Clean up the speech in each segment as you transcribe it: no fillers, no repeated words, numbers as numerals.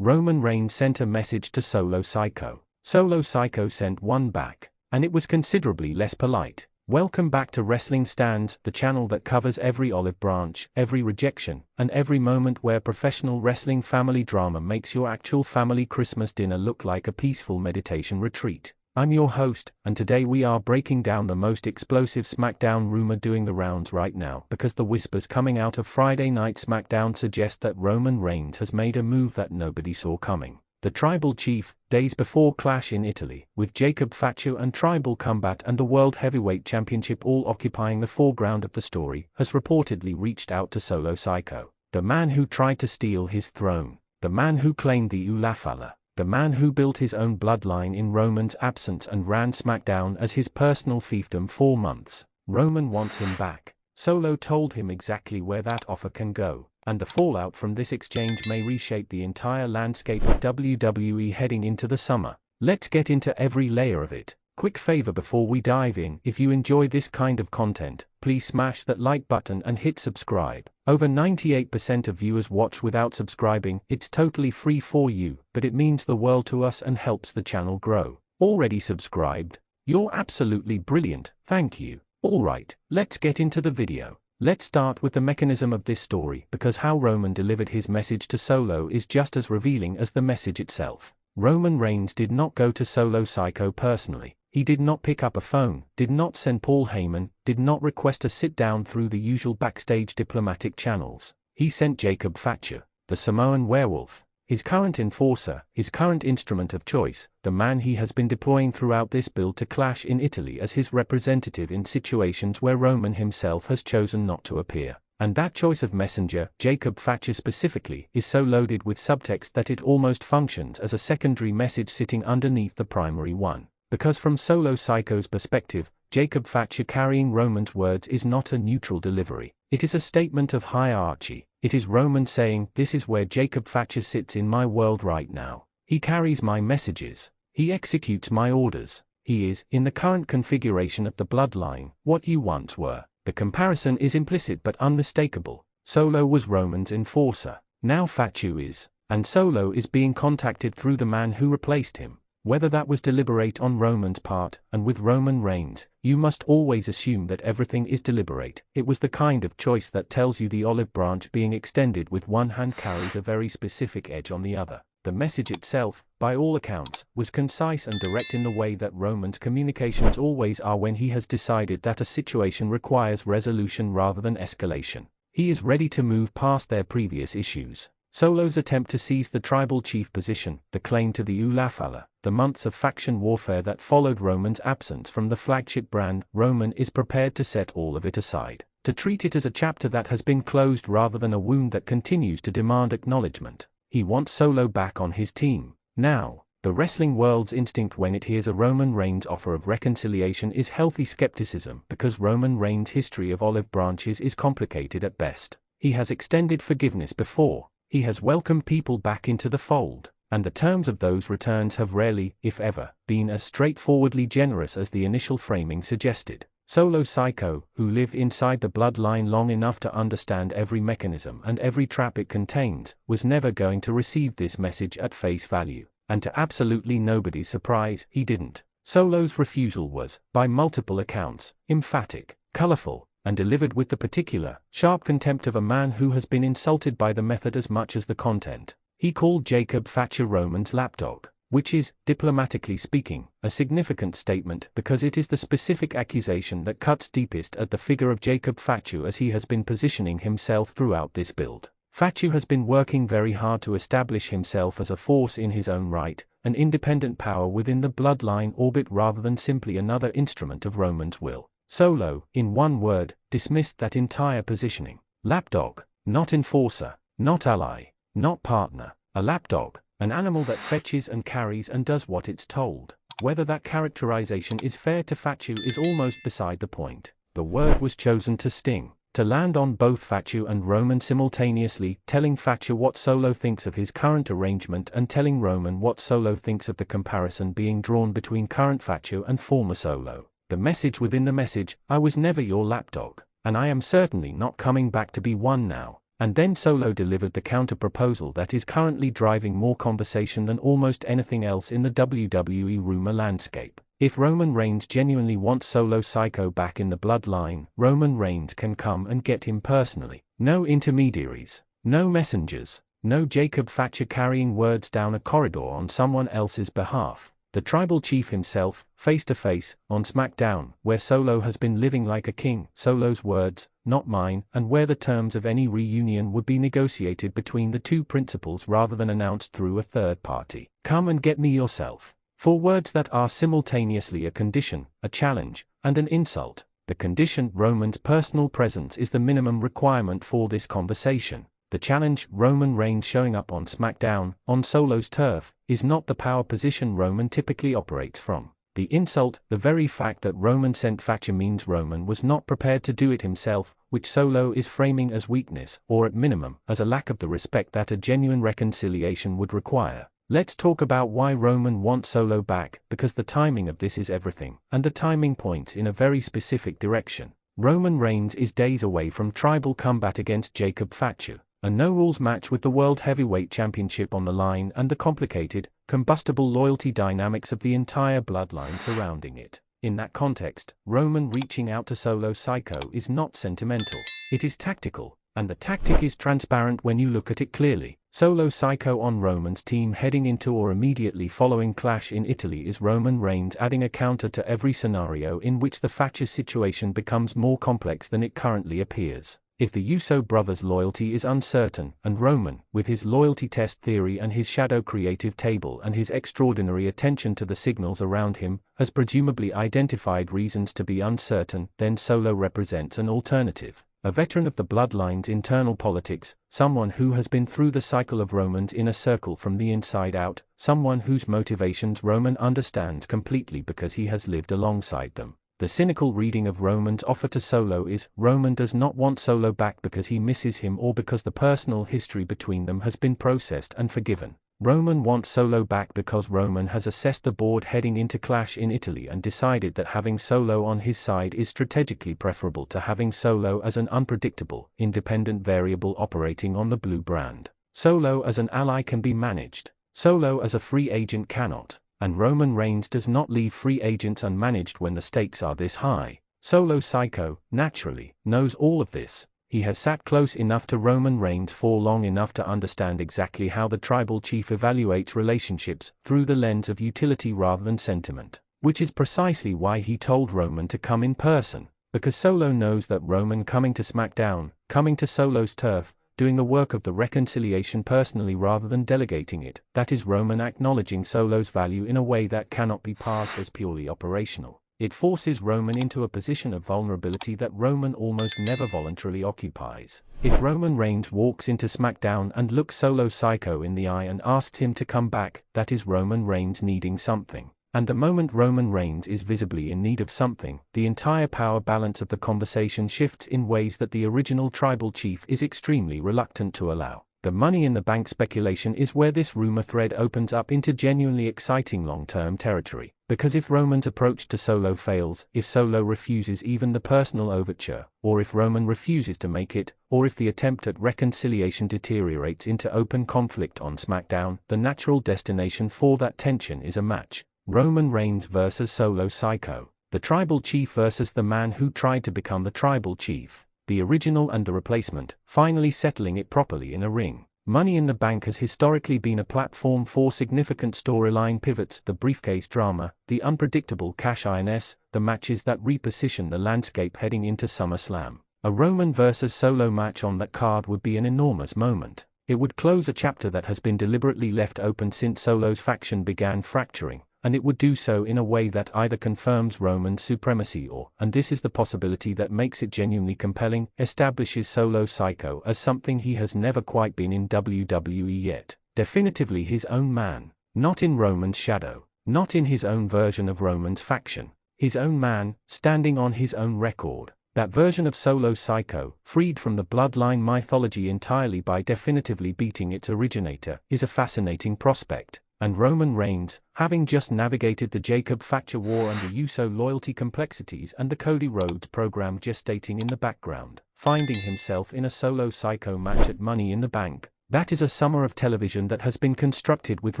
Roman Reigns sent a message to Solo Sikoa. Solo Sikoa sent one back, and it was considerably less polite. Welcome back to Wrestling Stands, the channel that covers every olive branch, every rejection, and every moment where professional wrestling family drama makes your actual family Christmas dinner look like a peaceful meditation retreat. I'm your host, and today we are breaking down the most explosive SmackDown rumor doing the rounds right now because the whispers coming out of Friday Night SmackDown suggest that Roman Reigns has made a move that nobody saw coming. The Tribal Chief, days before Clash in Italy, with Jacob Fatu and Tribal Combat and the World Heavyweight Championship all occupying the foreground of the story, has reportedly reached out to Solo Sikoa, the man who tried to steal his throne, the man who claimed the Ulafala, the man who built his own bloodline in Roman's absence and ran SmackDown as his personal fiefdom for months. Roman wants him back. Solo told him exactly where that offer can go, and the fallout from this exchange may reshape the entire landscape of WWE heading into the summer. Let's get into every layer of it. Quick favor before we dive in: if you enjoy this kind of content, please smash that like button and hit subscribe. Over 98% of viewers watch without subscribing. It's totally free for you, but it means the world to us and helps the channel grow. Already subscribed? You're absolutely brilliant, thank you. Alright, let's get into the video. Let's start with the mechanism of this story, because how Roman delivered his message to Solo is just as revealing as the message itself. Roman Reigns did not go to Solo Sikoa personally. He did not pick up a phone, did not send Paul Heyman, did not request a sit-down through the usual backstage diplomatic channels. He sent Jacob Fatu, the Samoan werewolf, his current enforcer, his current instrument of choice, the man he has been deploying throughout this build to Clash in Italy as his representative in situations where Roman himself has chosen not to appear. And that choice of messenger, Jacob Fatu specifically, is so loaded with subtext that it almost functions as a secondary message sitting underneath the primary one. Because from Solo Sikoa's perspective, Jacob Fatu carrying Roman's words is not a neutral delivery. It is a statement of hierarchy. It is Roman saying, "This is where Jacob Fatu sits in my world right now. He carries my messages. He executes my orders. He is, in the current configuration of the bloodline, what you once were." The comparison is implicit but unmistakable. Solo was Roman's enforcer. Now Fatu is. And Solo is being contacted through the man who replaced him. Whether that was deliberate on Roman's part, and with Roman Reigns, you must always assume that everything is deliberate. It was the kind of choice that tells you the olive branch being extended with one hand carries a very specific edge on the other. The message itself, by all accounts, was concise and direct in the way that Roman's communications always are when he has decided that a situation requires resolution rather than escalation. He is ready to move past their previous issues. Solo's attempt to seize the tribal chief position, the claim to the Ulafala, the months of faction warfare that followed Roman's absence from the flagship brand, Roman is prepared to set all of it aside, to treat it as a chapter that has been closed rather than a wound that continues to demand acknowledgement. He wants Solo back on his team. Now, the wrestling world's instinct when it hears a Roman Reigns offer of reconciliation is healthy skepticism because Roman Reigns' history of olive branches is complicated at best. He has extended forgiveness before. He has welcomed people back into the fold, and the terms of those returns have rarely, if ever, been as straightforwardly generous as the initial framing suggested. Solo Sikoa, who lived inside the bloodline long enough to understand every mechanism and every trap it contains, was never going to receive this message at face value, and to absolutely nobody's surprise, he didn't. Solo's refusal was, by multiple accounts, emphatic, colorful, and delivered with the particular, sharp contempt of a man who has been insulted by the method as much as the content. He called Jacob Fatu Roman's lapdog, which is, diplomatically speaking, a significant statement because it is the specific accusation that cuts deepest at the figure of Jacob Fatu as he has been positioning himself throughout this build. Fatu has been working very hard to establish himself as a force in his own right, an independent power within the bloodline orbit rather than simply another instrument of Roman's will. Solo, in one word, dismissed that entire positioning. Lapdog, not enforcer, not ally, not partner. A lapdog, an animal that fetches and carries and does what it's told. Whether that characterization is fair to Fatu is almost beside the point. The word was chosen to sting, to land on both Fatu and Roman simultaneously, telling Fatu what Solo thinks of his current arrangement and telling Roman what Solo thinks of the comparison being drawn between current Fatu and former Solo. The message within the message: I was never your lapdog, and I am certainly not coming back to be one now. And then Solo delivered the counter-proposal that is currently driving more conversation than almost anything else in the WWE rumor landscape. If Roman Reigns genuinely wants Solo Sikoa back in the Bloodline, Roman Reigns can come and get him personally. No intermediaries, no messengers, no Jacob Fatu carrying words down a corridor on someone else's behalf. The tribal chief himself, face to face, on SmackDown, where Solo has been living like a king, Solo's words, not mine, and where the terms of any reunion would be negotiated between the two principals rather than announced through a third party. Come and get me yourself. 4 words that are simultaneously a condition, a challenge, and an insult. The condition, Roman's personal presence, is the minimum requirement for this conversation. The challenge, Roman Reigns showing up on SmackDown, on Solo's turf, is not the power position Roman typically operates from. The insult, the very fact that Roman sent Fatu, means Roman was not prepared to do it himself, which Solo is framing as weakness, or at minimum, as a lack of the respect that a genuine reconciliation would require. Let's talk about why Roman wants Solo back, because the timing of this is everything, and the timing points in a very specific direction. Roman Reigns is days away from tribal combat against Jacob Fatu, a no-rules match with the World Heavyweight Championship on the line and the complicated, combustible loyalty dynamics of the entire bloodline surrounding it. In that context, Roman reaching out to Solo Sikoa is not sentimental, it is tactical, and the tactic is transparent when you look at it clearly. Solo Sikoa on Roman's team heading into or immediately following Clash in Italy is Roman Reigns adding a counter to every scenario in which the Fatu situation becomes more complex than it currently appears. If the Uso brothers' loyalty is uncertain, and Roman, with his loyalty test theory and his shadow creative table and his extraordinary attention to the signals around him, has presumably identified reasons to be uncertain, then Solo represents an alternative. A veteran of the bloodline's internal politics, someone who has been through the cycle of Roman's inner circle from the inside out, someone whose motivations Roman understands completely because he has lived alongside them. The cynical reading of Roman's offer to Solo is, Roman does not want Solo back because he misses him or because the personal history between them has been processed and forgiven. Roman wants Solo back because Roman has assessed the board heading into Clash in Italy and decided that having Solo on his side is strategically preferable to having Solo as an unpredictable, independent variable operating on the blue brand. Solo as an ally can be managed. Solo as a free agent cannot. And Roman Reigns does not leave free agents unmanaged when the stakes are this high. Solo Sikoa, naturally, knows all of this. He has sat close enough to Roman Reigns for long enough to understand exactly how the tribal chief evaluates relationships, through the lens of utility rather than sentiment. Which is precisely why he told Roman to come in person. Because Solo knows that Roman coming to SmackDown, coming to Solo's turf, doing the work of the reconciliation personally rather than delegating it, that is Roman acknowledging Solo's value in a way that cannot be parsed as purely operational. It forces Roman into a position of vulnerability that Roman almost never voluntarily occupies. If Roman Reigns walks into SmackDown and looks Solo Sikoa in the eye and asks him to come back, that is Roman Reigns needing something. And the moment Roman Reigns is visibly in need of something, the entire power balance of the conversation shifts in ways that the original tribal chief is extremely reluctant to allow. The money in the bank speculation is where this rumor thread opens up into genuinely exciting long-term territory. Because if Roman's approach to Solo fails, if Solo refuses even the personal overture, or if Roman refuses to make it, or if the attempt at reconciliation deteriorates into open conflict on SmackDown, the natural destination for that tension is a match. Roman Reigns versus Solo Sikoa. The tribal chief versus the man who tried to become the tribal chief. The original and the replacement, finally settling it properly in a ring. Money in the Bank has historically been a platform for significant storyline pivots, the briefcase drama, the unpredictable cash-ins, the matches that reposition the landscape heading into SummerSlam. A Roman versus Solo match on that card would be an enormous moment. It would close a chapter that has been deliberately left open since Solo's faction began fracturing. And it would do so in a way that either confirms Roman's supremacy or, and this is the possibility that makes it genuinely compelling, establishes Solo Sikoa as something he has never quite been in WWE yet. Definitively his own man, not in Roman's shadow, not in his own version of Roman's faction. His own man, standing on his own record. That version of Solo Sikoa, freed from the bloodline mythology entirely by definitively beating its originator, is a fascinating prospect. And Roman Reigns, having just navigated the Jacob Thatcher war and the Uso loyalty complexities and the Cody Rhodes program gestating in the background, finding himself in a Solo Sikoa match at Money in the Bank. That is a summer of television that has been constructed with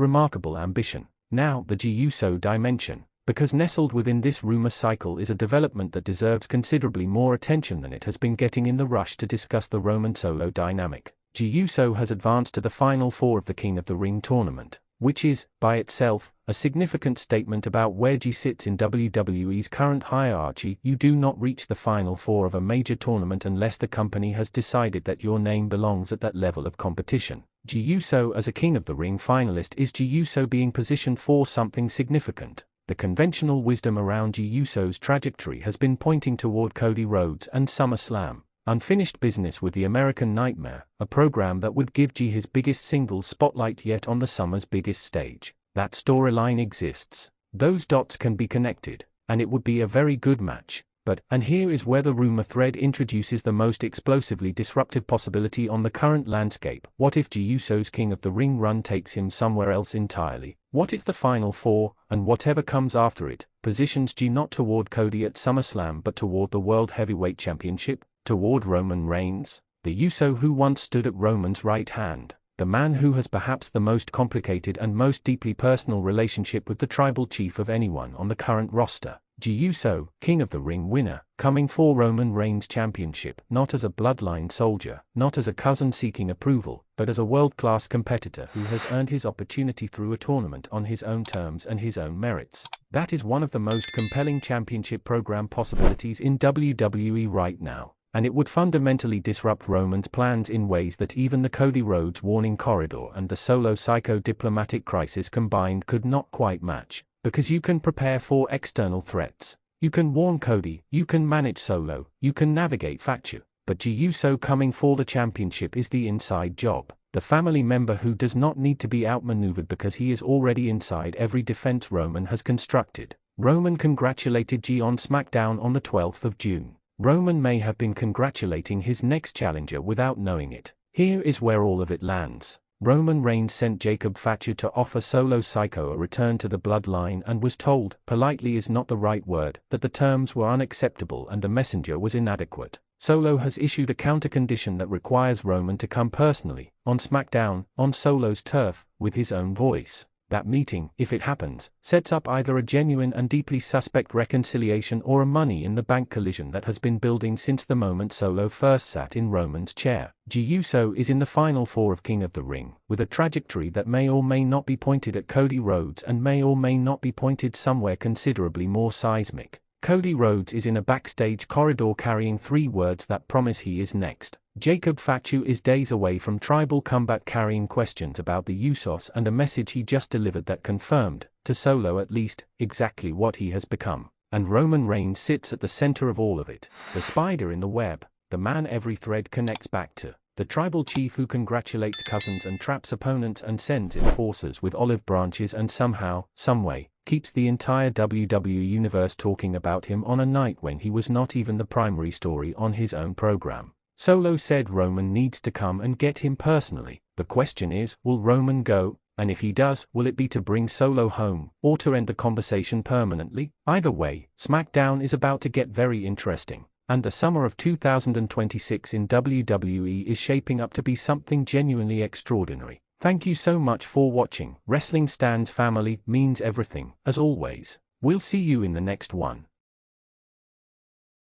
remarkable ambition. Now, the Uso dimension, because nestled within this rumor cycle is a development that deserves considerably more attention than it has been getting in the rush to discuss the Roman Solo dynamic. Uso has advanced to the Final Four of the King of the Ring tournament, which is, by itself, a significant statement about where G sits in WWE's current hierarchy. You do not reach the Final Four of a major tournament unless the company has decided that your name belongs at that level of competition. Uso as a King of the Ring finalist is Uso being positioned for something significant. The conventional wisdom around Uso's trajectory has been pointing toward Cody Rhodes and SummerSlam. Unfinished business with the American Nightmare, a program that would give G his biggest single spotlight yet on the summer's biggest stage. That storyline exists. Those dots can be connected, and it would be a very good match. But, and here is where the rumor thread introduces the most explosively disruptive possibility on the current landscape. What if Uso's King of the Ring run takes him somewhere else entirely? What if the Final Four, and whatever comes after it, positions G not toward Cody at SummerSlam but toward the World Heavyweight Championship? Toward Roman Reigns, the Uso who once stood at Roman's right hand, the man who has perhaps the most complicated and most deeply personal relationship with the tribal chief of anyone on the current roster. Uso, King of the Ring winner, coming for Roman Reigns' championship, not as a bloodline soldier, not as a cousin seeking approval, but as a world-class competitor who has earned his opportunity through a tournament on his own terms and his own merits. That is one of the most compelling championship program possibilities in WWE right now. And it would fundamentally disrupt Roman's plans in ways that even the Cody Rhodes warning corridor and the Solo Sikoa diplomatic crisis combined could not quite match. Because you can prepare for external threats. You can warn Cody, you can manage Solo, you can navigate Thatcher. But Uso coming for the championship is the inside job. The family member who does not need to be outmaneuvered because he is already inside every defense Roman has constructed. Roman congratulated G on SmackDown on the 12th of June. Roman may have been congratulating his next challenger without knowing it. Here is where all of it lands. Roman Reigns sent Jacob Thatcher to offer Solo Sikoa a return to the Bloodline and was told, politely is not the right word, that the terms were unacceptable and the messenger was inadequate. Solo has issued a counter-condition that requires Roman to come personally, on SmackDown, on Solo's turf, with his own voice. That meeting, if it happens, sets up either a genuine and deeply suspect reconciliation or a Money in the Bank collision that has been building since the moment Solo first sat in Roman's chair. Uso is in the Final Four of King of the Ring, with a trajectory that may or may not be pointed at Cody Rhodes and may or may not be pointed somewhere considerably more seismic. Cody Rhodes is in a backstage corridor carrying 3 words that promise he is next. Jacob Thatcher is days away from tribal combat carrying questions about the Usos and a message he just delivered that confirmed, to Solo at least, exactly what he has become. And Roman Reigns sits at the center of all of it, the spider in the web, the man every thread connects back to, the tribal chief who congratulates cousins and traps opponents and sends enforcers with olive branches and somehow, someway, keeps the entire WWE universe talking about him on a night when he was not even the primary story on his own program. Solo said Roman needs to come and get him personally. The question is, will Roman go? And if he does, will it be to bring Solo home, or to end the conversation permanently? Either way, SmackDown is about to get very interesting. And the summer of 2026 in WWE is shaping up to be something genuinely extraordinary. Thank you so much for watching. Wrestling Stands family means everything, as always. We'll see you in the next one.